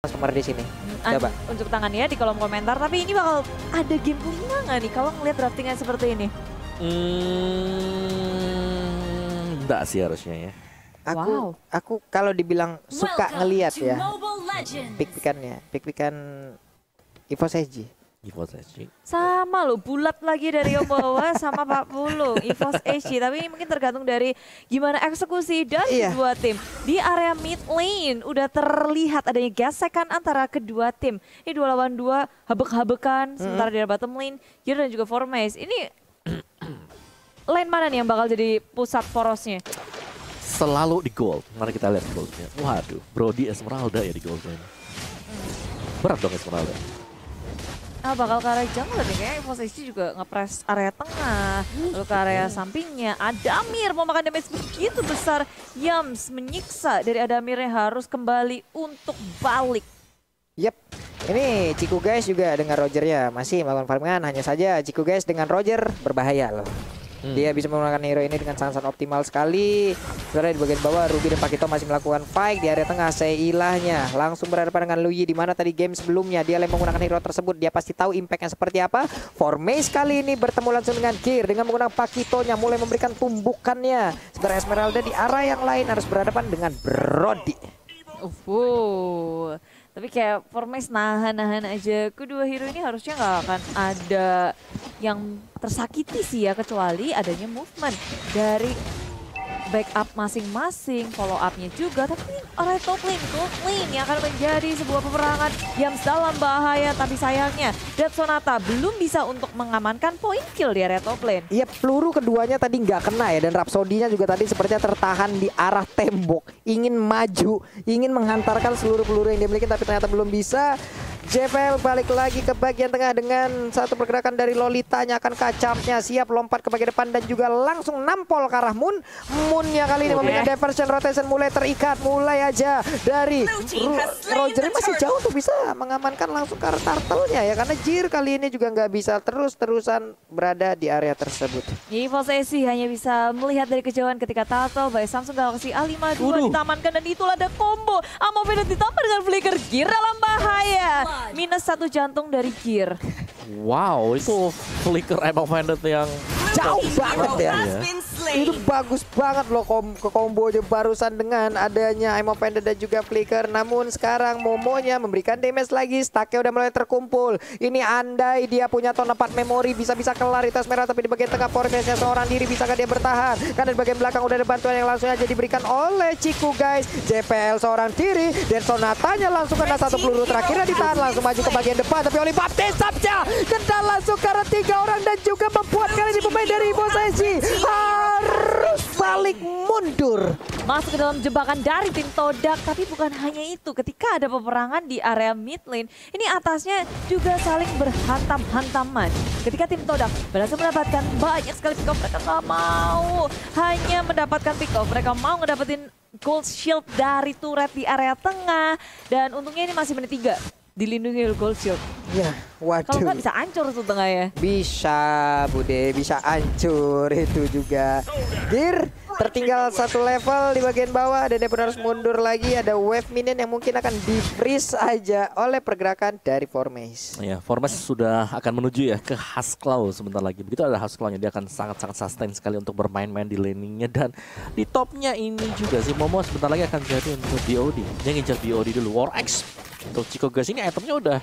customer di sini. Coba. Untuk tangan ya di kolom komentar. Tapi ini bakal ada game kelima nggak nih kalau ngeliat draftingan seperti ini? Enggak sih harusnya ya. Aku kalau dibilang suka ngeliat ya, pick-pickan EVOS SG. EVOS SG. Sama loh, bulat lagi dari yang bawah sama 40 EVOS SG. Tapi ini mungkin tergantung dari gimana eksekusi dari kedua tim. Di area mid lane udah terlihat adanya gesekan antara kedua tim. Ini 2 lawan 2, habek-habekan. Sementara di bottom lane, Gear dan juga Formace. Ini lane mana nih yang bakal jadi pusat porosnya? Selalu di gold. Mari kita lihat goldnya. Waduh, Brody Esmeralda ya di goldnya. Berat dong Esmeralda. Bakal ke arah jungle nih, kayaknya EVOS SG juga nge-press area tengah, lalu ke area sampingnya. Adamir mau makan damage begitu besar, Yams menyiksa dari Adamir yang harus kembali untuk balik. Yep, ini Ciku guys juga dengan Rogernya masih melakukan farmingan, hanya saja Ciku guys dengan Roger berbahaya loh. Dia bisa menggunakan hero ini dengan sangat-sangat optimal sekali. Sebenarnya di bagian bawah Ruby dan Pakito masih melakukan fight. Di area tengah Seilahnya langsung berhadapan dengan Luyi, di mana tadi game sebelumnya dia menggunakan hero tersebut. Dia pasti tahu impactnya seperti apa. Formace kali ini bertemu langsung dengan Gear dengan menggunakan Pakitonya mulai memberikan tumbukannya. Sementara Esmeralda di arah yang lain harus berhadapan dengan Brody. Tapi kayak Formace nahan aja. Kedua hero ini harusnya nggak akan ada yang tersakiti sih ya, kecuali adanya movement dari backup masing-masing, follow up-nya juga. Tapi area top lane, gold lane yang akan menjadi sebuah peperangan yang dalam bahaya. Tapi sayangnya Dead Sonata belum bisa untuk mengamankan point kill di area top lane. Iya, peluru keduanya tadi nggak kena ya, dan Rhapsody-nya juga tadi sepertinya tertahan di arah tembok. Ingin maju, ingin menghantarkan seluruh peluru yang dimiliki tapi ternyata belum bisa. JPL balik lagi ke bagian tengah dengan satu pergerakan dari Lolitanya, akan kacapnya siap lompat ke bagian depan dan juga langsung nampol ke arah Moon. Moonnya kali ini memberikan diversion rotation, mulai terikat, mulai aja dari Roger masih jauh untuk bisa mengamankan langsung ke arah turtle-nya ya, karena Jir kali ini juga nggak bisa terus-terusan berada di area tersebut. EVOS SG hanya bisa melihat dari kejauhan ketika turtle by Samsung Galaxy A52 ditamankan, dan itulah ada combo Amopenet ditambah dengan flicker. Gear dalam bahaya. Minus 1 jantung dari Gear. Wow, itu flicker Ammo Bandit yang jauh banget ya. Itu bagus banget loh kombonya barusan dengan adanya Ammo Pendant dan juga flicker. Namun sekarang Momonya memberikan damage lagi, stacknya udah mulai terkumpul. Ini andai dia punya ton 4 memori bisa-bisa kelar itu Esmeralda, tapi di bagian tengah Formace-nya seorang diri, bisakah dia bertahan? Karena di bagian belakang udah ada bantuan yang langsung aja diberikan oleh Ciku guys. JPL seorang diri dan Sonatanya langsung kena satu peluru terakhirnya ditahan, langsung maju ke bagian depan, tapi oleh Baptiste-nya kena langsung karena 3 orang dan juga membuat kali ini pemain dari EVOS SG harus balik mundur. Masuk ke dalam jebakan dari tim Todak, tapi bukan hanya itu. Ketika ada peperangan di area mid lane, ini atasnya juga saling berhantam-hantaman. Ketika tim Todak berhasil mendapatkan banyak sekali pick off, mereka nggak mau hanya mendapatkan pick off, mereka mau ngedapetin gold shield dari turret di area tengah. Dan untungnya ini masih menit 3. Dilindungi oleh gold shield. Ya, waduh. Kalau nggak bisa hancur tuh tengah ya. Bisa, Bude, bisa hancur itu juga. Gear tertinggal 1 level di bagian bawah dan dia pun harus mundur lagi. Ada wave minion yang mungkin akan di-freeze aja oleh pergerakan dari Formace. Ya, Formace sudah akan menuju ya ke Husklaw sebentar lagi. Begitu ada Husklaw-nya, dia akan sangat-sangat sustain sekali untuk bermain-main di laningnya. Dan di topnya ini juga si Momo sebentar lagi akan jadi untuk BOD. Dia ngincar BOD dulu, War X. Untuk Chico guys ini itemnya udah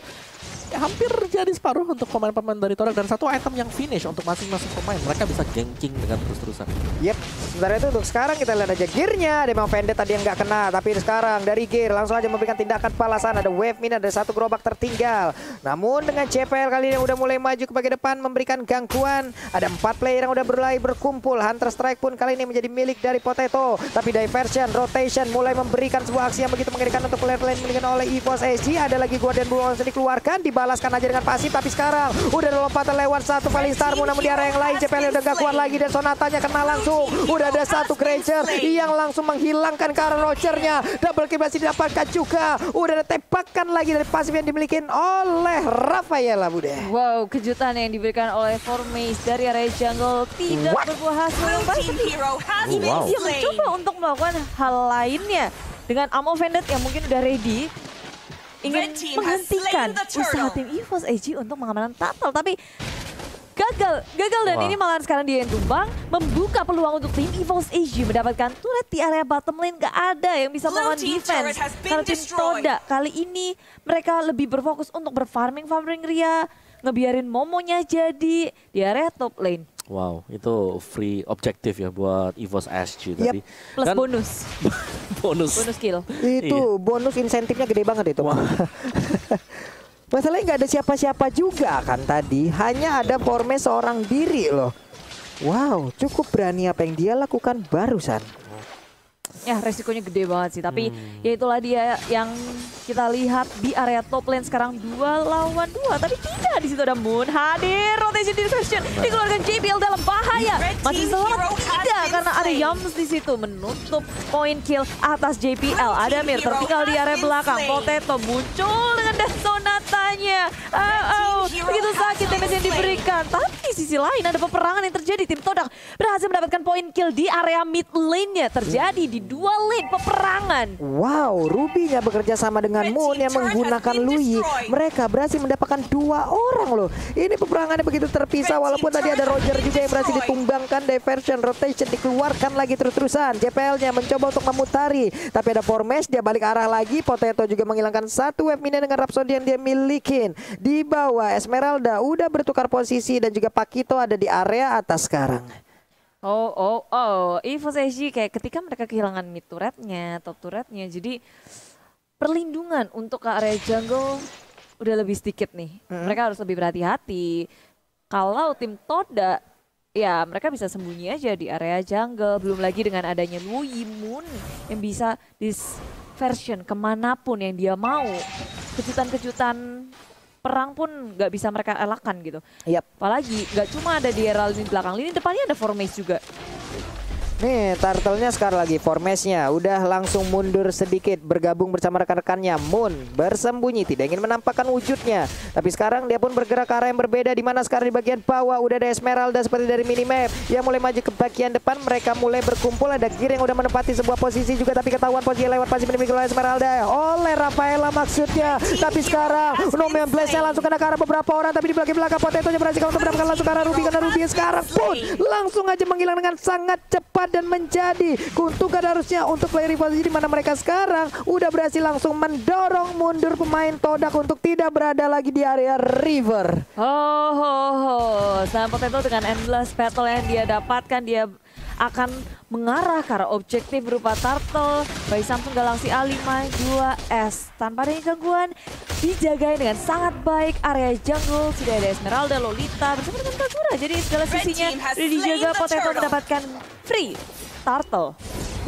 ya hampir jadi separuh untuk pemain-pemain dari Todak, dan 1 item yang finish untuk masing-masing pemain. Mereka bisa ganking dengan terus-terusan. Yep, sementara itu untuk sekarang kita lihat aja Gear-nya. Ada memang Vendetta tadi yang nggak kena, tapi sekarang dari Gear langsung aja memberikan tindakan balasan. Ada wave min, ada 1 gerobak tertinggal. Namun dengan CPL kali ini udah mulai maju ke bagian depan memberikan gangguan. Ada 4 player yang udah mulai berkumpul. Hunter Strike pun kali ini menjadi milik dari Potato. Tapi diversion, rotation mulai memberikan sebuah aksi yang begitu mengerikan untuk player lain dimiliki oleh EVOS SG. Ada lagi Guardian Bull yang dikeluarkan, dibalaskan aja dengan pasif, tapi sekarang udah ada lompatan lewat 1 Falling Star, namun di area yang lain CPL udah gak kuat lagi dan Sonatanya kena langsung. Udah ada 1 creature yang langsung menghilangkan ke arah Rogernya. Double kill masih didapatkan juga. Udah ada tembakan lagi dari pasif yang dimiliki oleh Rafaela, Bude. Wow, kejutan yang diberikan oleh Formace dari area jungle tidak berbuah hasil yang baik, tapi dia mencoba untuk melakukan hal lainnya dengan Ammo Bandit yang mungkin udah ready. ingin menghentikan usaha tim EVOS SG untuk mengamankan turtle, tapi gagal dan ini malah sekarang dia yang tumbang, membuka peluang untuk tim EVOS SG mendapatkan turret di area bottom lane. Gak ada yang bisa melawan defense karena tim Toda kali ini mereka lebih berfokus untuk berfarming Ria, ngebiarin Momonya jadi di area top lane. Wow, itu free objektif ya buat EVOS SG tadi. Plus Dan bonus kill. Itu bonus insentifnya gede banget itu. Masalahnya nggak ada siapa-siapa juga kan tadi. Hanya ada Forme seorang diri loh. Wow, cukup berani apa yang dia lakukan barusan. Ya resikonya gede banget sih, tapi ya itulah dia yang kita lihat di area top lane sekarang 2 lawan 2. Tapi tidak, di situ ada Moon hadir, rotation diversion dikeluarkan JBL dalam bahaya. Masih selamat tidak karena ada Yums di situ menutup poin kill atas JBL. Ada Mir tertinggal di area belakang, Potato muncul dengan Death Sonatanya. Begitu sakit damage yang diberikan. Tapi di sisi lain ada peperangan yang terjadi. Tim Todak berhasil mendapatkan poin kill di area mid lane-nya. Terjadi di 2 lane peperangan. Wow, Ruby-nya bekerja sama dengan Moon yang menggunakan Lui. Mereka berhasil mendapatkan 2 orang loh. Ini peperangannya begitu terpisah walaupun tadi ada Roger juga yang berhasil ditumbangkan. Diversion, rotation dikeluarkan lagi terus-terusan. JPL-nya mencoba untuk memutari. Tapi ada Formesh, dia balik arah lagi. Potato juga menghilangkan 1 wave minion dengan Rhapsody yang dia milikin. Di bawah Esmeralda udah bertukar posisi dan juga Pakito ada di area atas sekarang. EVOS SG kayak ketika mereka kehilangan mid turretnya, top turretnya, jadi perlindungan untuk ke area jungle udah lebih sedikit nih. Mereka harus lebih berhati-hati. Kalau tim Toda, ya mereka bisa sembunyi aja di area jungle. Belum lagi dengan adanya Lui Moon yang bisa disversion kemanapun yang dia mau. Kejutan-kejutan perang pun nggak bisa mereka elakkan gitu. Apalagi nggak cuma ada di area lini belakang, lini depannya ada Formesh juga. Nih, Turtle-nya sekarang lagi, Formesh-nya udah langsung mundur sedikit, bergabung bersama rekan-rekannya. Moon bersembunyi, tidak ingin menampakkan wujudnya. Tapi sekarang dia pun bergerak ke arah yang berbeda, di mana sekarang di bagian bawah udah ada Esmeralda seperti dari minimap. Yang mulai maju ke bagian depan, mereka mulai berkumpul. Ada Gear yang udah menempati sebuah posisi juga, tapi ketahuan posisi lewat pasti dimiliki oleh Esmeralda. Oleh Rafaela maksudnya. Tapi sekarang, Nomian Blaze-nya langsung kena ke arah beberapa orang, tapi di belakang Potato-nya berhasil untuk mendapatkan langsung ke arah Ruby. Karena Ruby sekarang pun langsung aja menghilang dengan sangat cepat dan menjadi keuntungan harusnya untuk player rival di mana mereka sekarang udah berhasil langsung mendorong mundur pemain Todak untuk tidak berada lagi di area river. Sama Potato dengan endless battle yang dia dapatkan, dia akan mengarah ke arah objektif berupa Turtle by Samsung Galaxy A5 2S. Tanpa ada gangguan, dijagain dengan sangat baik area jungle. Sudah ada Esmeralda, Lolita bersama dengan Kagura. Jadi segala sisinya sudah dijaga. Potato mendapatkan free Turtle.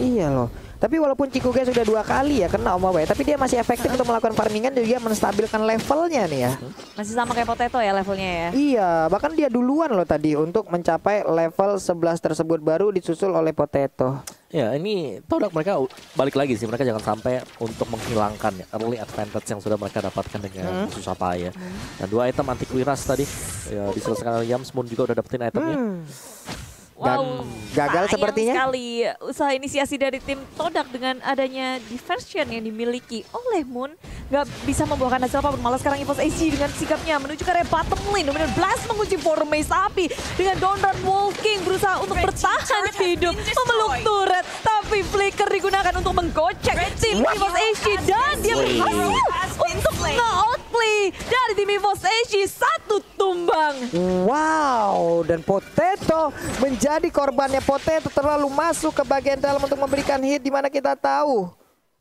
Iya loh. Tapi walaupun Chikuge sudah 2 kali ya kena Omawe, tapi dia masih efektif untuk melakukan farmingan dan juga menstabilkan levelnya nih ya. Masih sama kayak Potato ya levelnya ya? Iya, bahkan dia duluan loh tadi untuk mencapai level 11 tersebut, baru disusul oleh Potato. Ya, ini Todak mereka balik lagi sih, mereka jangan sampai untuk menghilangkan early advantage yang sudah mereka dapatkan dengan susah payah. Dan 2 item anti Quiras tadi ya, diselesaikan oleh Yams. Moon juga udah dapetin itemnya. Wow, gagal sepertinya sekali usaha inisiasi dari tim Todak dengan adanya diversion yang dimiliki oleh Moon. Gak bisa membuahkan hasil apapun. Malah sekarang EVOS SG dengan sikapnya menuju ke area bottom lane. Dominant Blast mengunci Formesh, tapi dengan Donran Walking berusaha untuk bertahan hidup, memeluk turret. Tapi Flicker digunakan untuk menggocek tim EVOS SG dan dia berhasil untuk nge-outplay dari tim EVOS SG. 1 tumbang. Wow, dan Potato menjadi korbannya. Potato terlalu masuk ke bagian dalam untuk memberikan hit, di mana kita tahu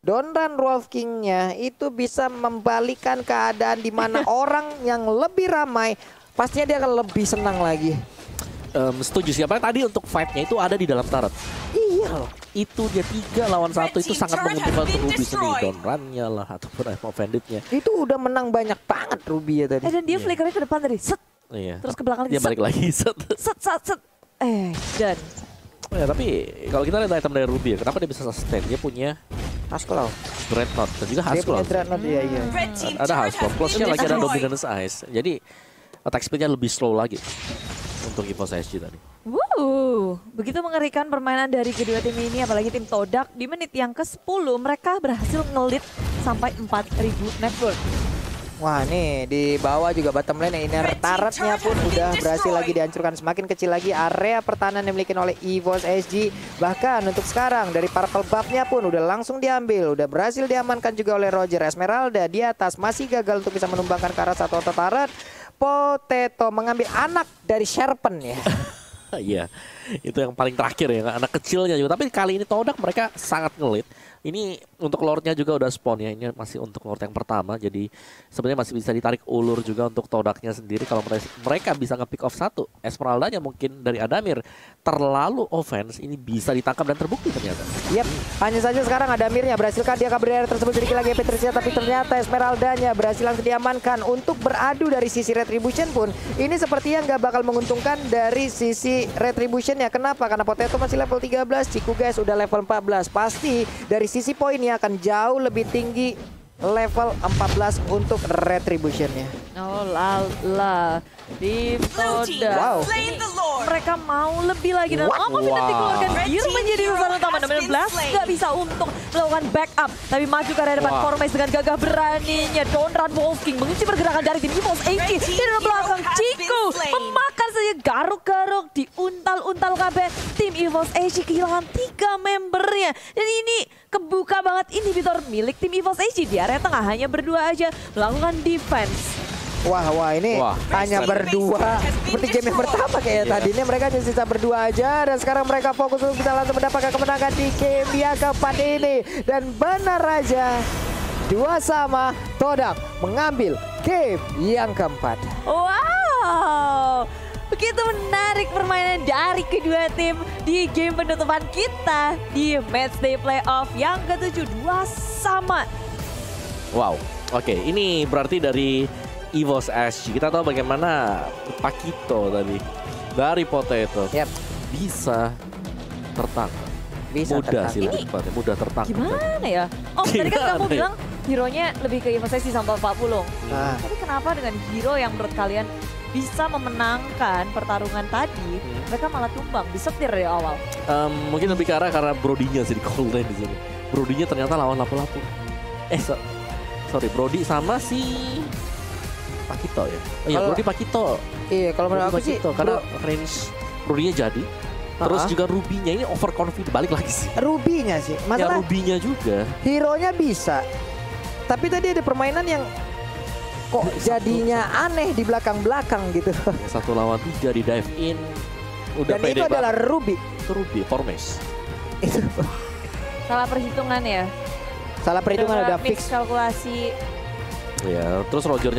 Donran Wolf King-nya itu bisa membalikan keadaan di mana orang yang lebih ramai pastinya dia akan lebih senang lagi. Setuju sih, apalagi tadi untuk fight-nya itu ada di dalam turret. Iya loh. Itu dia 3 lawan 1 itu sangat menguntungkan untuk Ruby sendiri. Donran-nya lah ataupun I'm Offended-nya. Itu udah menang banyak banget Ruby ya tadi. Dan dia flickernya ke depan tadi. Set. Terus ke belakang dia balik lagi. Set. Dan ya, tapi kalau kita lihat item dari Ruby, kenapa dia bisa sustain? Dia punya Haskell, Dreadnought dan juga dia punya Haskell. Dreadnought, iya. Ada Haskell, plusnya lagi ada Dominance Ice. Jadi attack speed-nya lebih slow lagi untuk EVOS SG tadi. Begitu mengerikan permainan dari kedua tim ini, apalagi tim Todak. Di menit yang ke-10 mereka berhasil ngelit sampai 4.000 net worth. Wah nih di bawah juga bottom lane inner turretnya pun udah berhasil lagi dihancurkan. Semakin kecil lagi area pertahanan yang dimiliki oleh EVOS SG. Bahkan untuk sekarang dari purple buff-nya pun udah langsung diambil. Udah berhasil diamankan juga oleh Roger. Esmeralda di atas masih gagal untuk bisa menumbangkan ke arah satu auto turret. Potato mengambil anak dari Sherpen ya. Iya, itu yang paling terakhir ya, anak kecilnya juga. Tapi kali ini Todak mereka sangat ngelit. Ini untuk lordnya juga udah spawn ya, ini masih untuk lord yang pertama. Jadi sebenarnya masih bisa ditarik ulur juga untuk Todaknya sendiri. Kalau mereka bisa nge-pick off satu, Esmeraldanya mungkin dari Adamir terlalu offense, ini bisa ditangkap dan terbukti ternyata. Yap, hanya saja sekarang Adamirnya berhasilkah dia kabur dari area tersebut sedikit lagi Petricia, tapi ternyata Esmeraldanya berhasil langsung diamankan. Untuk beradu dari sisi Retribution pun ini sepertinya nggak bakal menguntungkan dari sisi Retributionnya. Kenapa? Karena Potato masih level 13, Ciku guys udah level 14. Pasti dari sisi poinnya akan jauh lebih tinggi level 14 untuk Retributionnya. Oh lala, tim Todak. Wow. Mereka mau lebih lagi dan nanti keluarkan Biru menjadi sasaran utama. Namun Blast nggak bisa untuk melakukan backup, tapi maju ke area depan. Formes dengan gagah beraninya Donran Wolf King mengunci pergerakan dari tim EVOS SG. Di dalam belakang Ciku memakan saja garuk-garuk, diuntal-untal KB. Tim EVOS SG kehilangan 3 membernya dan ini kebuka banget inhibitor milik tim EVOS SG di area tengah, hanya berdua aja melakukan defense. Wah ini hanya berdua seperti game yang pertama kayak tadinya mereka hanya sisa berdua aja, dan sekarang mereka fokus untuk bisa langsung mendapatkan kemenangan di game yang keempat ini. Dan benar aja 2-2 Todak mengambil game yang keempat. Wow, begitu menarik permainan dari kedua tim di game penutupan kita di matchday playoff yang ke-7, 2-2. Wow, oke, ini berarti dari EVOS SG. Kita tahu bagaimana Pakito tadi dari Potato bisa tertangkap. Mudah sih, mudah tertangkap. Gimana ya? Oh, tadi kan kamu bilang hero-nya lebih ke EVOS SG sampai 40. Tapi kenapa dengan hero yang menurut kalian bisa memenangkan pertarungan tadi, mereka malah tumbang, disetir dari awal? Mungkin lebih ke arah karena Brodinya sih di cold lane di sini. Brodinya ternyata lawan lapu-lapu. Sorry, Brody sama si Pakito ya. Oh iya, Brody Pakito. Iya, kalau menurut aku sih karena range Brody-nya jadi. Terus juga Ruby-nya ini overconfident, balik lagi sih. Ruby-nya sih. Masalah ya Ruby-nya juga. Hero-nya bisa. Tapi tadi ada permainan yang kok jadinya aneh di belakang-belakang gitu. 1 lawan 3 di dive in. Udah dan itu adalah Ruby. Itu Ruby, Formes. Itu salah perhitungan ya. Salah perhitungan udah fix kalkulasi. Ya, terus Rogernya